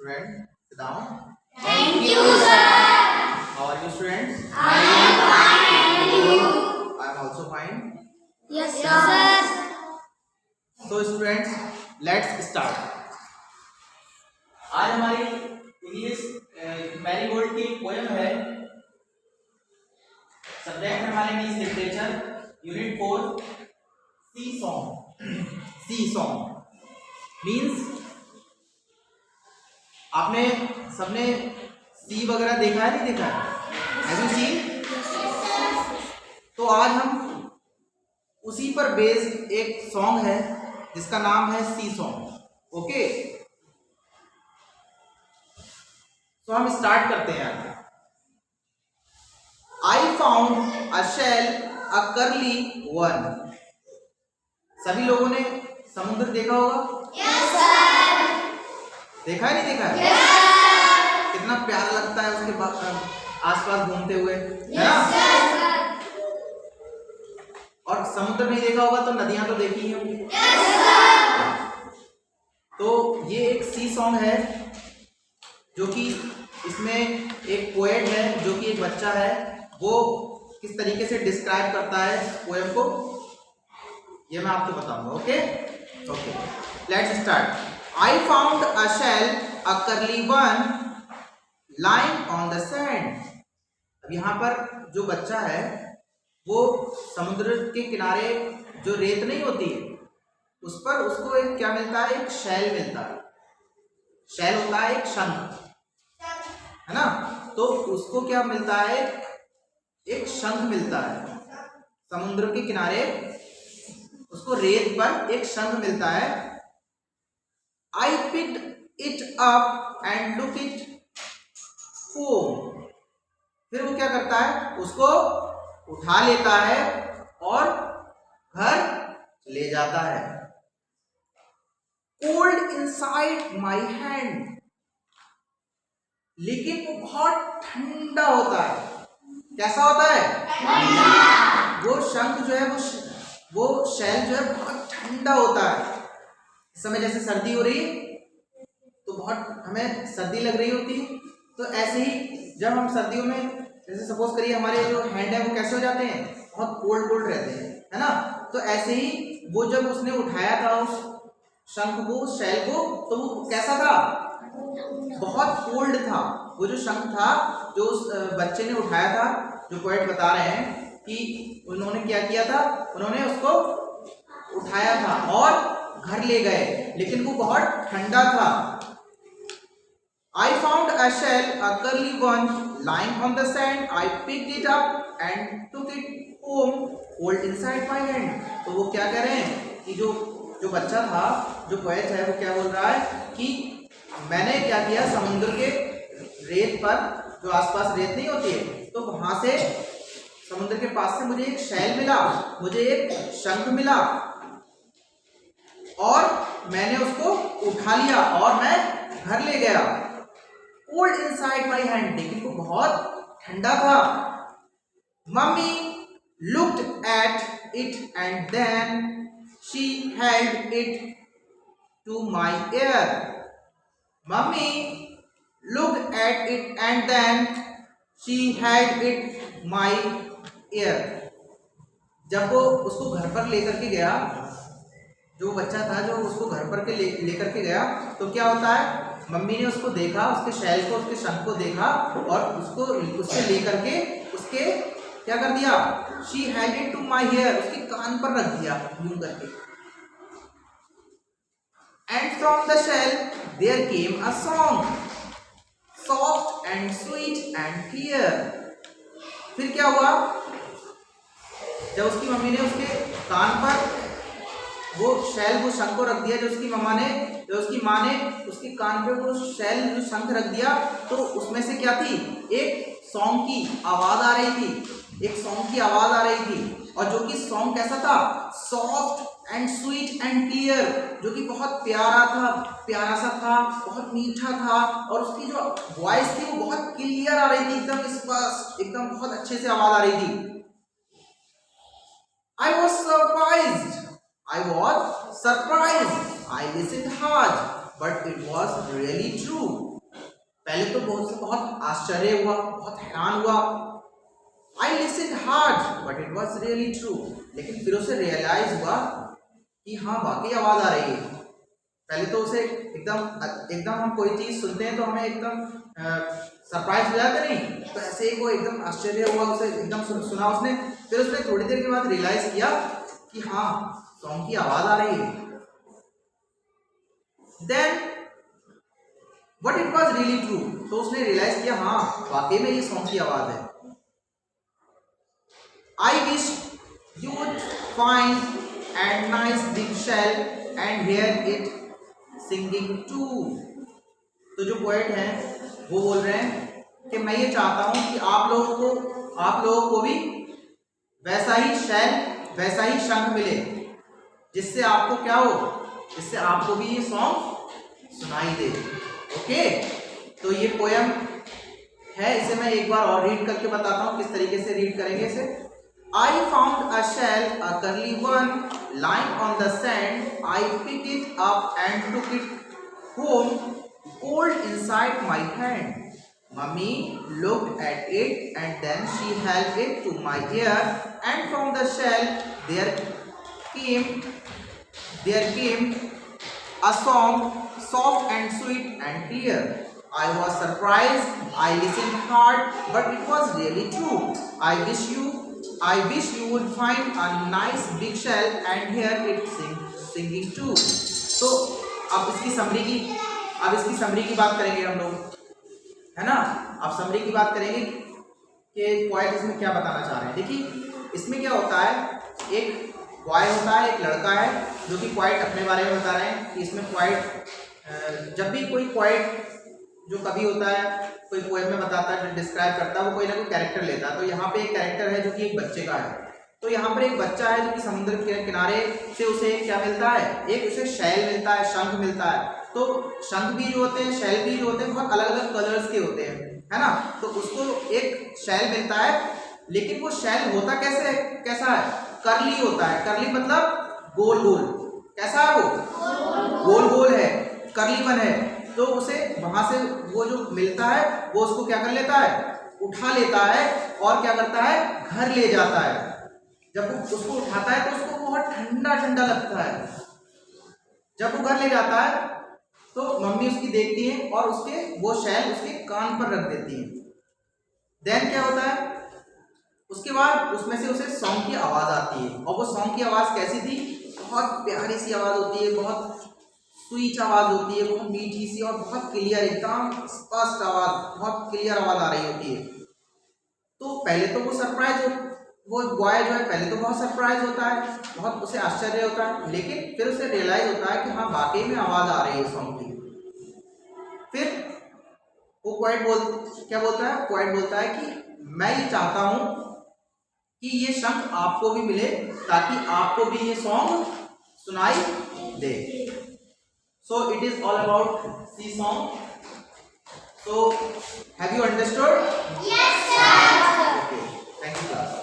Student, sit down. Thank you, sir. How are you, students? I am fine and you? I am also fine. Yes, sir. So, students, let's start. आज हमारी English marigold की poem है. Subject है हमारे English literature, unit 4, सी song. सी song means आपने सबने सी वगैरह देखा है, नहीं देखा है? Have you seen? तो आज हम उसी पर बेस्ड एक सॉन्ग है जिसका नाम है सी सॉन्ग. ओके, तो हम स्टार्ट करते हैं. I found a shell a curly one. सभी लोगों ने समुद्र देखा होगा? Yes, sir. देखा है, नहीं देखा है? Yes, sir. कितना प्यारा लगता है उसके आसपास घूमते हुए, है ना? Yes, sir. और समुद्र नहीं देखा होगा तो नदियां तो देखी ही होंगी. Yes, sir. तो ये एक सी सॉन्ग है जो कि इसमें एक पोएट है जो कि एक बच्चा है, वो किस तरीके से डिस्क्राइब करता है पोएम को, ये मैं आपको बताऊंगा. Okay okay, let's start. I found a shell a curly one lying on the sand. अब यहाँ पर जो बच्चा है वो समुद्र के किनारे जो रेत नहीं होती है उस पर उसको एक क्या मिलता है, एक शैल मिलता है. शैल होता है एक शंख, है ना? तो उसको क्या मिलता है, एक शंख मिलता है. समुद्र के किनारे उसको रेत पर एक शंख मिलता है. I picked it up and look it foam. फिर वो क्या करता है, उसको उठा लेता है और घर ले जाता है. Cold inside my hand. लेकिन वो बहुत ठंडा होता है. कैसा होता है? ठंडा. वो शंख जो है वो शैल जो है बहुत ठंडा होता है. इस समय जैसे सर्दी हो रही है तो बहुत हमें सर्दी लग रही होती है, तो ऐसे ही जब हम सर्दियों में जैसे सपोज करिए हमारे जो हैंड है वो कैसे हो जाते हैं, बहुत कोल्ड कोल्ड रहते हैं, है ना? तो ऐसे ही वो जब उसने उठाया था उस शंख को, उस शैल को, तो वो कैसा था, बहुत कोल्ड था. वो जो शंख था जो उस बच्चे ने उठाया था, जो पोएट बता रहे हैं कि उन्होंने क्या किया था, उन्होंने उसको उठाया था और घर ले गए, लेकिन वो बहुत ठंडा था. I found a shell, a curly one, lying on the sand. I picked it up and took it home, hold inside my hand. तो वो क्या कह रहे हैं कि जो बच्चा था, जो पोएट है, वो क्या बोल रहा है कि मैंने क्या किया, समुद्र के रेत पर, जो आसपास रेत नहीं होती है, तो वहां से समुद्र के पास से मुझे एक शैल मिला, मुझे एक शंख मिला और मैंने उसको उठा लिया और मैं घर ले गया. Cold inside my hand. लेकिन वो बहुत ठंडा था. Mummy looked at it and then she held it to my ear. Mummy looked at it and then she held it my ear. जब वो उसको घर पर लेकर के गया, जो बच्चा था जो उसको घर पर के लेकर के गया, तो क्या होता है, मम्मी ने उसको देखा, उसके शैल को, उसके शंख को देखा और उसको उससे लेकर के उसके क्या कर दिया, she had it to my hair, उसके कान पर रख दिया यूं करके. And from the shell there came a song, soft and sweet and clear. फिर क्या हुआ, जब उसकी मम्मी ने उसके कान पर वो शैल, वो शंख को रख दिया, जो उसकी माँ ने उसके कान पे वो शैल, जो शंख रख दिया, तो उसमें से क्या थी, एक सॉन्ग की आवाज आ रही थी, एक सॉन्ग की आवाज आ रही थी. और जो कि सॉन्ग कैसा था, soft and sweet and clear, जो कि बहुत प्यारा था, प्यारा सा था, बहुत मीठा था, और उसकी जो वॉइस थी वो बहुत क्लियर आ रही थी, एकदम स्पष्ट, एकदम बहुत अच्छे से आवाज आ रही थी. I was surprised. I listened hard, but it was really true. पहले तो बहुत आश्चर्य हुआ, बहुत हैरान हुआ। I listened hard but it was really true. लेकिन फिर उसे रियलाइज हुआ कि हाँ वाकई आवाज आ रही है। पहले तो उसे एकदम हम कोई चीज सुनते हैं तो हमें एकदम सरप्राइज हो जाता नहीं, तो ऐसे ही वो एकदम आश्चर्य हुआ, उसे एकदम सुना उसने। फिर उसने थोड़ी देर के बाद रियलाइज किया कि हाँ सॉन्ग की आवाज आ रही है। Then but it was really true, तो उसने रियलाइज किया हाँ वाकई में ये सॉन्ग की आवाज है। I wish you would find and nice big shell and hear it singing too. तो जो पोएट हैं वो बोल रहे हैं कि मैं ये चाहता हूं कि आप लोगों को भी वैसा ही शैल, वैसा ही शंख मिले, जिससे आपको क्या हो, जिससे आपको भी ये सॉन्ग सुनाई दे। ओके, तो ये पोयम है, इसे मैं एक बार और रीड करके बताता हूँ किस तरीके से रीड करेंगे इसे। I found a shell, a curly one, lying on the sand. I picked it up and took it home, cold inside my hand. Mummy looked at it and then she held it to my ear, and from the shell there came a song, soft and sweet and clear. I was surprised. I listened hard, but it was really true. I wish you would find a nice big shell and hear it singing too. तो अब इसकी summary की बात करेंगे हम लोग, है ना। अब समरी की बात करेंगे कि पोएट इसमें क्या बताना चाह रहे हैं। देखिए इसमें क्या होता है, एक बॉय होता है, एक लड़का है, जो कि पोएट अपने बारे में बता रहे हैं कि इसमें पोएट, जब भी कोई पोएट जो कभी होता है कोई पोएम में बताता है, डिस्क्राइब करता है, वो कोई ना कोई कैरेक्टर लेता है। तो यहाँ पे एक कैरेक्टर है जो कि एक बच्चे का है। तो यहाँ पर एक बच्चा है जो कि समुद्र के किनारे से उसे क्या मिलता है, एक उसे शैल मिलता है, शंख मिलता है। तो शंख भी जो होते हैं, शैल भी जो होते हैं, बहुत अलग अलग कलर्स के होते हैं, है ना। तो उसको एक शैल मिलता है, लेकिन वो शैल होता कैसा है, करली होता है। करली मतलब गोल गोल, कैसा है वो, गोल गोल है, करली बन है। तो उसे वहां से वो जो मिलता है वो उसको क्या कर लेता है, उठा लेता है और क्या करता है, घर ले जाता है। जब वो उसको उठाता है तो उसको बहुत ठंडा ठंडा लगता है। जब वो घर ले जाता है तो मम्मी उसकी देखती है और वो शैल उसके कान पर रख देती है। देन क्या होता है, उसके बाद उसमें से उसे सॉन्ग की आवाज आती है। और वो सॉन्ग की आवाज कैसी थी, बहुत प्यारी सी आवाज होती है, बहुत स्वीट आवाज होती है, बहुत मीठी सी और बहुत क्लियर, एकदम स्पष्ट आवाज, बहुत क्लियर आवाज आ रही होती है। तो पहले तो वो बॉय जो है पहले तो बहुत सरप्राइज होता है, बहुत उसे आश्चर्य होता है, लेकिन फिर उसे रियलाइज होता है कि हाँ वाकई में आवाज आ रही है सॉन्ग की। फिर वो पोएट क्या बोलता है, पोएट बोलता है कि मैं ये चाहता हूं कि ये शंख आपको भी मिले, ताकि आपको भी ये सॉन्ग सुनाई दे। So it is all about sea song. So have you understood? Yes, sir. Okay. Thank you, class.